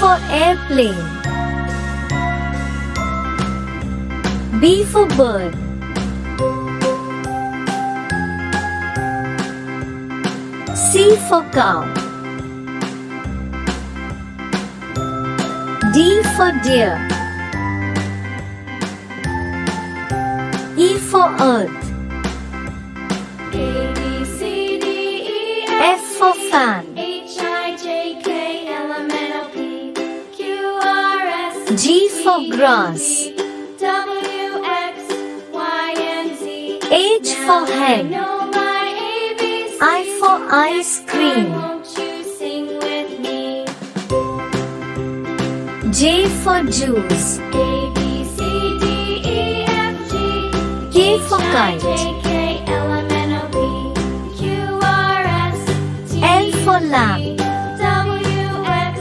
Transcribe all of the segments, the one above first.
for airplane. B for bird. C for cow. D for deer. E for earth. A, B, C, D, E, F for fan. H, I, J, K, L, M, N, O, P, Q, R, S, G for grass. W, X, Y, and Z. H for I hen. know my ABCs. I for ice cream. Won't you sing with me? J for juice. A, B, C, D, E, F, G. K for H, I, kite. J, K, L, M, N, O, P, Q, R, S, T, L for U, lamb. V, W, X,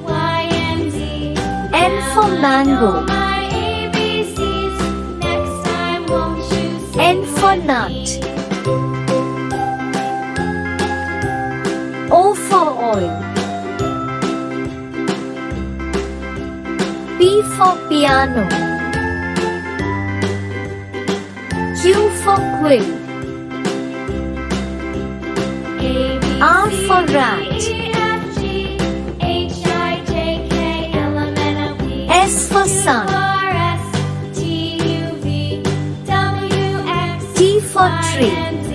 Y, and Z. N for mango. My ABCs. Next time, won't you sing N for with nut. me? O for oil. P for piano. Q for quill. A, B, R C, for D, rat. E, F, G, H, I, J, K, L, M, N, O, P, S for Q, sun. R, S, T, U, V, W, X, T for Y, tree. and Z.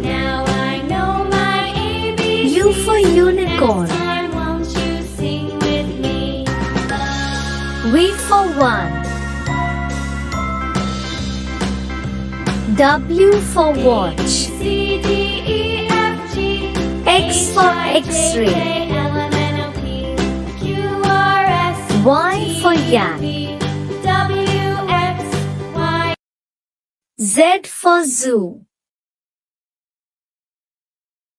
Now I know my ABCs. U for unicorn. Next time, won't you sing with me? V for one. W for watch. C, D, E, F, G, X for X-ray. K, L, M, N, O, P, Q, R, S, Y for yak. V, W, X, Y. Z for zoo.